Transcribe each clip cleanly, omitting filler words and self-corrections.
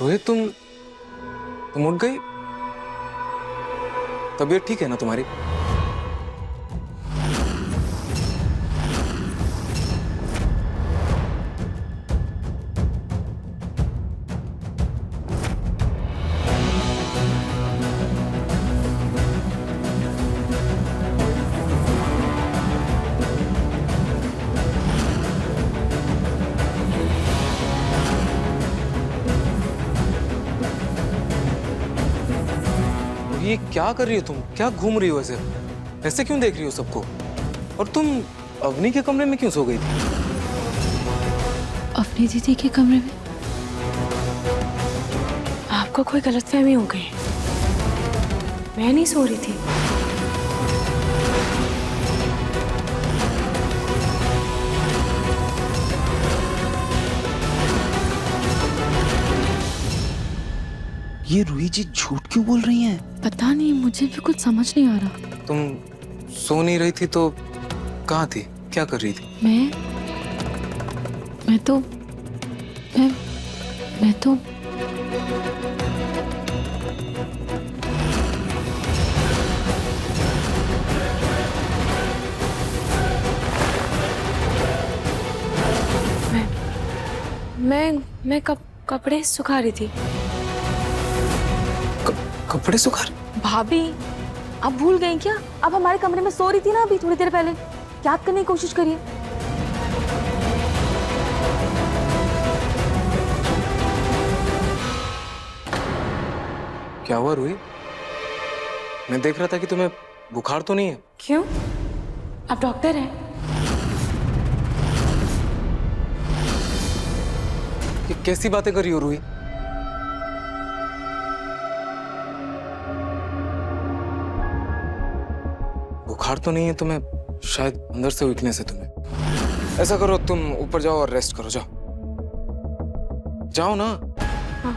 रोहित, तुम उठ गई? तबीयत ठीक है ना तुम्हारी? ये क्या कर रही हो तुम? क्या घूम रही हो ऐसे? ऐसे क्यों देख रही हो सबको? और तुम अवनी के कमरे में क्यों सो गई थी? अवनी दीदी के कमरे में? आपको कोई गलतफहमी हो गई। मैं नहीं सो रही थी। ये रूही जी झूठ क्यों बोल रही हैं? पता नहीं, मुझे भी कुछ समझ नहीं आ रहा। तुम सो नहीं रही थी तो कहाँ थी? क्या कर रही थी? मैं तो मैं कपड़े सुखा रही थी। कपड़े सुखा रही? भाभी, आप भूल गई क्या? आप हमारे कमरे में सो रही थी ना अभी थोड़ी देर पहले। याद करने की कोशिश करिए। क्या हुआ रूही? मैं देख रहा था कि तुम्हें बुखार तो नहीं है? क्यों? आप डॉक्टर हैं? ये कैसी बातें कर रही हो रूही? बुखार तो नहीं है तुम्हें? शायद अंदर से वीकनेस है तुम्हें। ऐसा करो, तुम ऊपर जाओ और रेस्ट करो। जाओ जाओ ना। हाँ।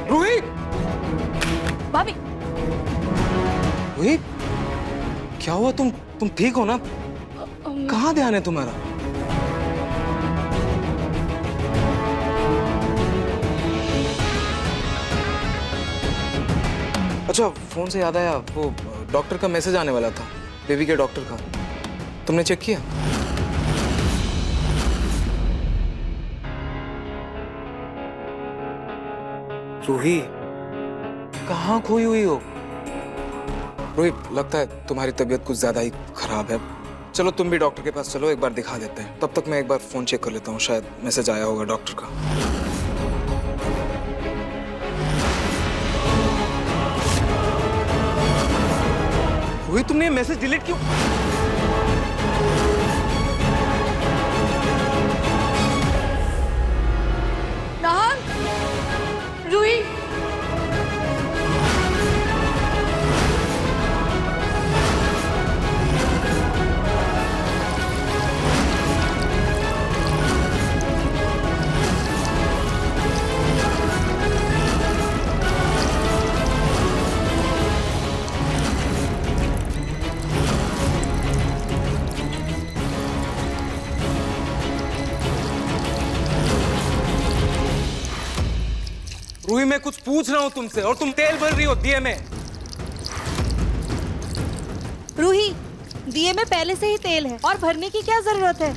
रूही! भाभी, रूही, क्या हुआ? तुम ठीक हो ना? कहाँ ध्यान है तुम्हारा? अच्छा, फोन से याद आया, वो डॉक्टर का मैसेज आने वाला था, बेबी के डॉक्टर का। तुमने चेक किया? रूही, कहाँ खोई हुई हो? रूही, लगता है तुम्हारी तबीयत कुछ ज्यादा ही खराब है। चलो तुम भी डॉक्टर के पास चलो, एक बार दिखा देते हैं। तब तक मैं एक बार फोन चेक कर लेता हूँ, शायद मैसेज आया होगा डॉक्टर का। रूही, तुमने ये मैसेज डिलीट क्यों? नाहन, रूही, रूही, मैं कुछ पूछ रहा हूँ तुमसे और तुम तेल भर रही हो दिए में। रूही, दिए में पहले से ही तेल है और भरने की क्या जरूरत है?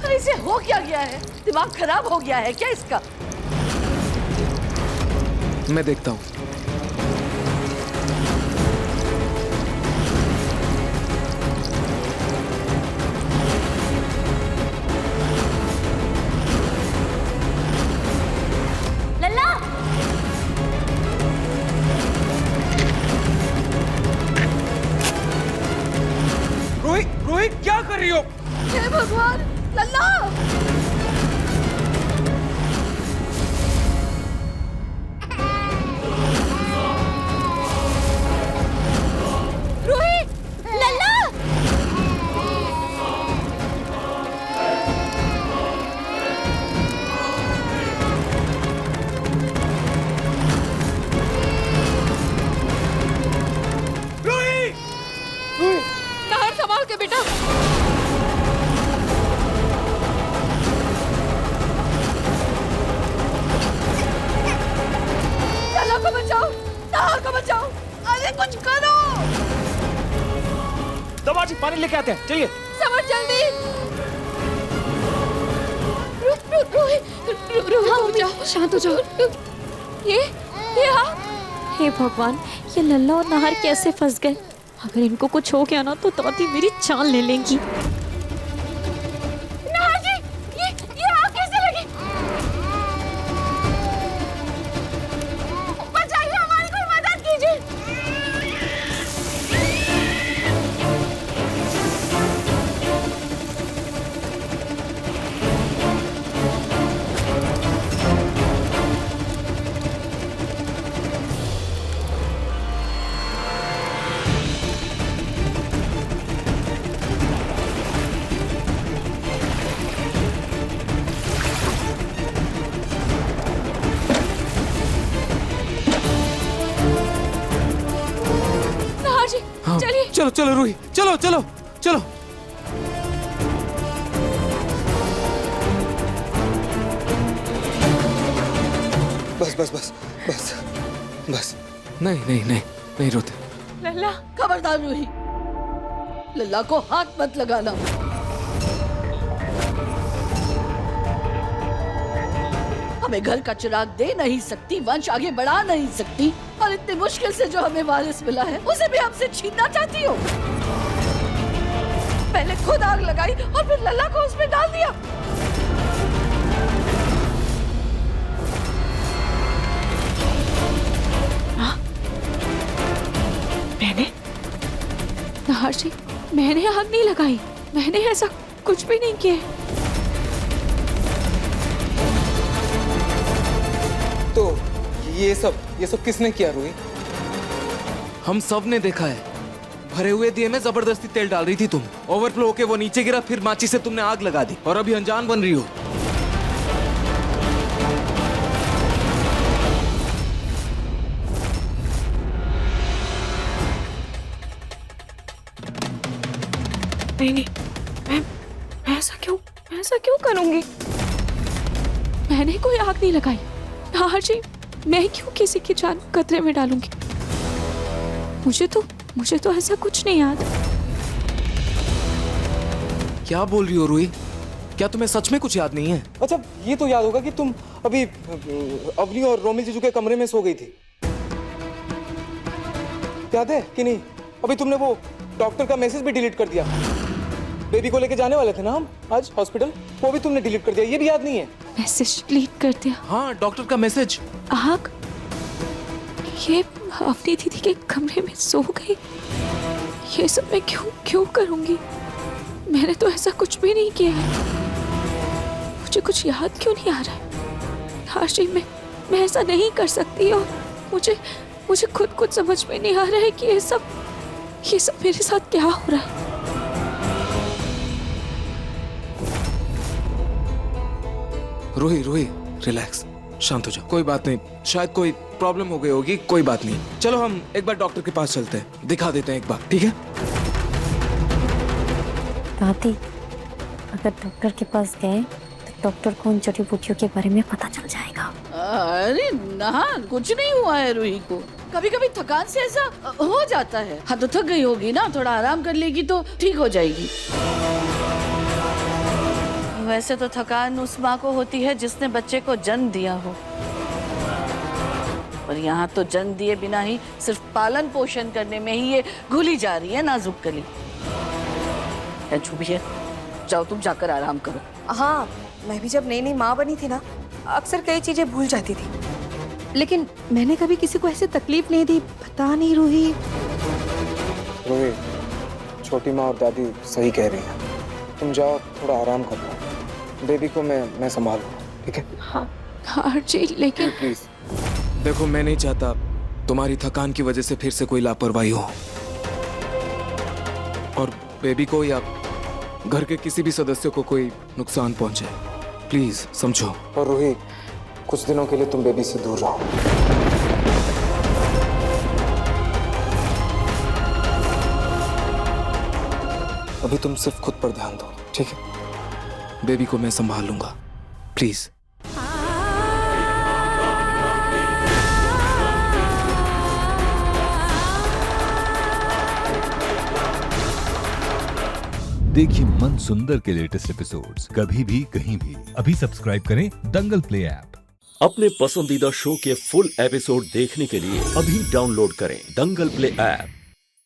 अरे इसे हो क्या गया है? दिमाग खराब हो गया है क्या इसका? मैं देखता हूँ। लल्ला, रूही, रूही, क्या कर रही हो? हे भगवान, लल्ला! रूही, लल्ला! को बचाओ, नाहर को बचाओ, अरे कुछ करो। दबा जी, पानी लेके आते हैं, चलिए। समर जल्दी। हाँ, शांत हो जाओ। ये आप। हे भगवान, ये लल्ला और नाहर कैसे फंस गए? अगर इनको कुछ हो गया ना तो तौती मेरी जान ले लेंगी। नाहर जी, ये आग कैसे लगी? बचाइए, हमारी कोई मदद कीजिए। नाहर जी, हाँ, चलिए। चलो चलो रूही, चलो चलो चलो। बस बस बस बस बस। नहीं नहीं नहीं नहीं रोते। लल्ला, खबरदार रूही, लल्ला को हाथ मत लगाना। हमें घर का चिराग दे नहीं सकती, वंश आगे बढ़ा नहीं सकती, और इतनी मुश्किल से जो हमें वारिस मिला है उसे भी हमसे छीनना चाहती हो। पहले खुद आग लगाई और फिर लल्ला को उसमें डाल दिया। मैंने? नाहर जी, मैंने आग नहीं लगाई, मैंने ऐसा कुछ भी नहीं किया। तो ये सब किसने किया रूही? हम सब ने देखा है। भरे हुए दिए में जबरदस्ती तेल डाल रही थी तुम, ओवरफ्लो होके वो नीचे गिरा, फिर माची से तुमने आग लगा दी और अभी अनजान बन रही हो। नहीं, मैं ऐसा क्यों करूंगी? मैंने कोई आग नहीं लगाई। नाहर जी, मैं क्यों किसी की जान खतरे में डालूंगी? मुझे तो ऐसा कुछ नहीं याद। क्या बोल रही हो रूही? क्या तुम्हें सच में कुछ याद नहीं है? अच्छा, ये तो याद होगा कि तुम अभी अवनी और रोमिल जीजू के कमरे में सो गई थी। याद है कि नहीं? अभी तुमने वो डॉक्टर का मैसेज भी डिलीट कर दिया। बेबी को लेके जाने वाले थे ना हम आज हॉस्पिटल, वो भी तुमने डिलीट कर दिया। ये भी याद नहीं है? मैसेज डिलीट कर दिया? हाँ, डॉक्टर का मैसेज। आग? ये अवनी दीदी के कमरे में सो गई। ये सब मैं क्यों करूंगी? मैंने तो ऐसा कुछ भी नहीं किया है। मुझे कुछ याद क्यों नहीं आ रहा है? हाशी, मैं ऐसा नहीं कर सकती, और मुझे खुद समझ में नहीं आ रहा है कि ये सब मेरे साथ क्या हो रहा है। रूही रिलैक्स, शांत हो जाओ। कोई बात नहीं, शायद कोई प्रॉब्लम हो गई होगी, कोई बात नहीं। चलो हम एक बार डॉक्टर के पास चलते हैं, दिखा देते हैं एक बार, ठीक है? दादी, अगर डॉक्टर के पास गए तो डॉक्टर को उन जड़ी बूटियों के बारे में पता चल जाएगा। अरे ना, कुछ नहीं हुआ है रूही को। कभी कभी थकान से ऐसा हो जाता है। हाँ, तो थक गई होगी ना, थोड़ा आराम कर लेगी तो ठीक हो जाएगी। वैसे तो थकान उस माँ को होती है जिसने बच्चे को जन्म दिया हो, और यहाँ तो जन्म दिए बिना ही सिर्फ पालन पोषण करने में ही ये घुली जा रही है नाजुक कली। जो भी है, जाओ तुम जाकर आराम करो। हाँ, मैं भी जब नई नई माँ बनी थी ना, अक्सर कई चीजें भूल जाती थी, लेकिन मैंने कभी किसी को ऐसे तकलीफ नहीं दी। पता नहीं रूही, छोटी माँ और दादी सही कह रही हैं। तुम जाओ, थोड़ा आराम कर लो। बेबी को मैं संभाल लूंगा, ठीक है? हाँ जी, लेकिन प्लीज देखो, मैं नहीं चाहता तुम्हारी थकान की वजह से फिर से कोई लापरवाही हो, और बेबी को या घर के किसी भी सदस्य को कोई नुकसान पहुंचे। प्लीज समझो। और रूही, कुछ दिनों के लिए तुम बेबी से दूर रहो। अभी तुम सिर्फ खुद पर ध्यान दो, ठीक है? बेबी को मैं संभाल लूंगा, प्लीज। देखिए मन सुंदर के लेटेस्ट एपिसोड्स कभी भी कहीं भी। अभी सब्सक्राइब करें दंगल प्ले ऐप। अपने पसंदीदा शो के फुल एपिसोड देखने के लिए अभी डाउनलोड करें दंगल प्ले ऐप।